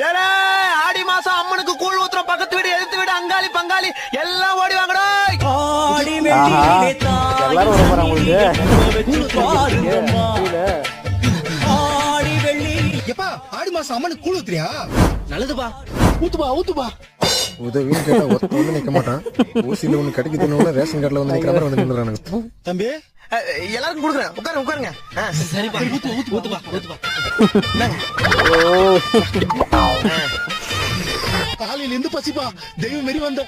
ஏலே ஆடி மாசம் அம்மனுக்கு கூழ் ஊத்துறோம். பக்கத்து வீடு எதிர்த்து வீடு அங்காளி பங்காளி எல்லாம் ஓடி வாங்கடா. எல்லாரும் வர போறாங்க எப்பா ஆடி மாசம் அம்மனுக்கு கூழ் ஊத்துறியா? நல்லதுப்பா. ஊத்துப்பா உதவின்னு கேட்டா ஒருத்த வந்து நிக்க மாட்டான். ஊசியில ஒண்ணு கிடைக்குதுன்னு ரேஷன் கார்டுல வந்து நிக்கிற மாதிரி வந்து நின்னுறானுங்க. தம்பி எல்லாருக்கும் கொடுக்குறேன். உட்காருங்க. சரிப்பா ஊத்துப்பா காலையில இருந்து பசிப்பா தெய்வம் மாரி வந்த.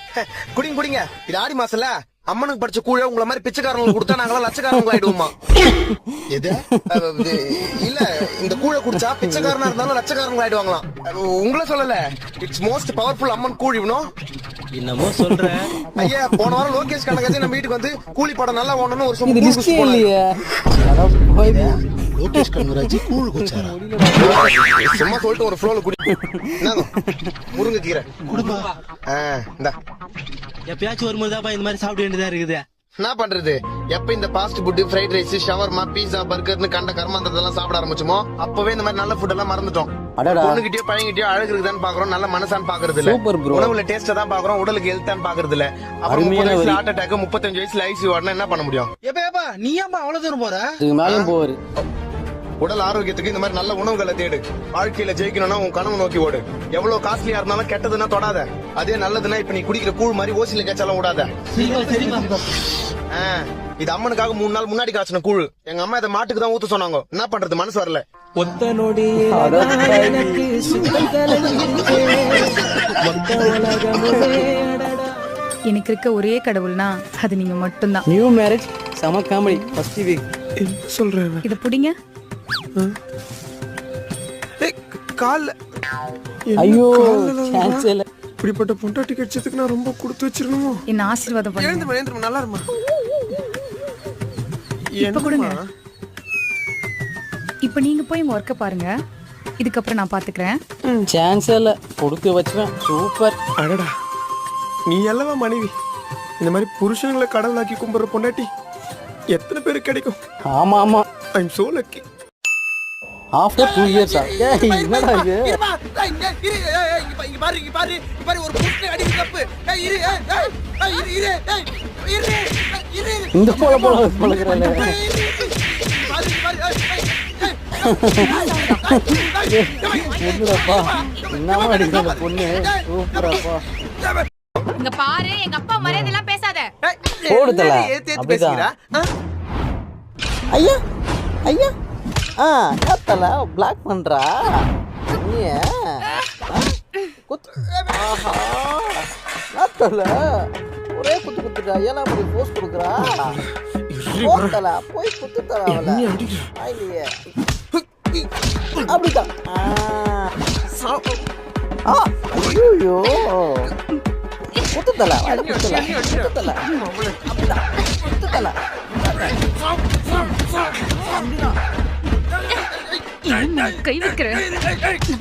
குடிங்க. இது ஆடி மாசம்ல அம்மனுக்கு படிச்ச கூழ உங்களை மாதிரி பிச்சைக்காரங்களுக்கு கொடுத்தா நாங்களாம் லட்சக்காரங்க ஆயிடுவோமா? எது இல்ல இந்த கூழ குடிச்சா பிச்சைக்காரனா இருந்தாலும் லட்சக்காரங்க ஆயிடுவாங்களாம். உங்களை சொல்லல. இட்ஸ் மோஸ்ட் பவர்ஃபுல் அம்மன் கூழ். இவனும் என்னமோ சொல்ற ஐயா போன வாரம் லோகேஷ் கனகராஜ் நம்ம வீட்டுக்கு வந்து கூலி படம் நல்லா ஓடணும்னு ஒரு இது ரிஸ்கே இல்லையே. லோகேஷ் கனகராஜ் கூழ் குடிச்சாரா? சும்மா சொல்லிட்டு ஒரு ஃப்ளோல குடி. என்னங்க முருங்கை கீரை குடுப்பா. இந்தா எப்பயாச்சும் வரும்போது தான் இந்த மாதிரி சாப்பிட வேண்டியதா இருக்குது. என்ன பண்றது? எப்ப இந்த fast food, fried rice, shawarma, pizza, பர்கர்னு கண்ட கர்மாந்ததெல்லாம் சாப்பிட ஆரம்பிச்சோமோ அப்பவே இந்த மாதிரி நல்ல ஃபுட் எல்லாம் மறந்துட்டோம். பொண்ணுகிட்டயோ பையன்கிட்டயோ அழகு இருக்குதான்னு பாக்குறோம், நல்ல மனசான்னு பாக்குறது இல்ல. உணவுல டேஸ்ட் தான் பாக்குறோம், உடலுக்கு ஹெல்த்தான் பாக்குறது இல்ல. அப்புறம் 30 வயசுல ஹார்ட் அட்டாக், 35 வயசுல ஐசியூ வார்டுனா என்ன பண்ண முடியும்? எப்பா நீ ஏன்பா அவ்வளவு தூரம் போற? இதுக்கு மேலும் போவாரு. உடல் ஆரோக்கியத்துக்கு இந்த மாதிரி நல்ல உணவுகளை தேடு. வாழ்க்கையில ஜெயிக்கணும்னா உன் கனவு நோக்கி ஓடு. எவ்வளவு காஸ்ட்லியா இருந்தாலும் கெட்டதுன்னா தொடாத. அதே நல்லதுன்னா இப்ப நீ குடிக்கிற கூழ் மாதிரி ஓசில கேச்சாலும் விடாத. இது அம்மனுக்காக 3 நாள் முன்னாடி காய்ச்சின கூழ். எங்க அம்மா இதை மாட்டுக்கு தான் ஊத்த சொன்னாங்க. என்ன பண்றது, மனசு வரல. எனக்கு இருக்க ஒரே கடவுள்னா அது நீங்க மட்டும்தான். நியூ மேரேஜ் சம காமெடி ஃபர்ஸ்ட் வீக் சொல்றேன் இத புடிங்க. கால்ல ஐயோ சான்ஸ் இல்ல. இப்படிப்பட்ட பொண்டாட்டி கிடைச்சதுக்கு நான் ரொம்ப கொடுத்து வச்சிருக்கணுமோ? என்ன ஆசீர்வாதம் பண்ணுங்க. எழுந்துமா நல்லா இருமா. இப்ப கொடுங்க. இப்ப நீங்க போய் உங்க ஒர்க்க பாருங்க. இதுக்கப்புறம் நான் பாத்துக்கிறேன். சான்ஸ் இல்ல. கொடுத்து வச்சுவேன். சூப்பர். அடடா, நீ அல்லவா மனைவி. இந்த மாதிரி புருஷங்களை கடவுளாக்கி கும்பிடுற பொண்டாட்டி எத்தனை பேருக்கு கிடைக்கும்? ஆமா I am so lucky. After 2 years என்னடா இது? இந்த போல பழகுறல. என்னடா என்னமா அடிக்குற பொண்ணு. சூப்பரப்பா. இங்க பாரு, எங்க அப்பா மரியாதை எல்லாம் பேசாத. போடுதல பேசுறா. ஐயா யாத்தல பிளாக் பண்றா நீ. குத்து. ஆஹா யாத்தல ஒரே குத்துடா. ஏனா அப்படி போஸ்ட் கொடுக்குறா. போடல போய் குத்துடா அவள. ஐயே அப்படிதான். ஐயோ குத்துடல குத்துடல கை வைக்கிற.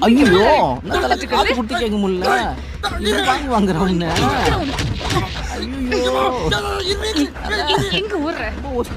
ஐயோ நான் காத்து குட்டி கேட்க முடியல. இது வாங்கி வாங்குறவங்க. ஐயோ எங்க ஊர்ற? ஒரு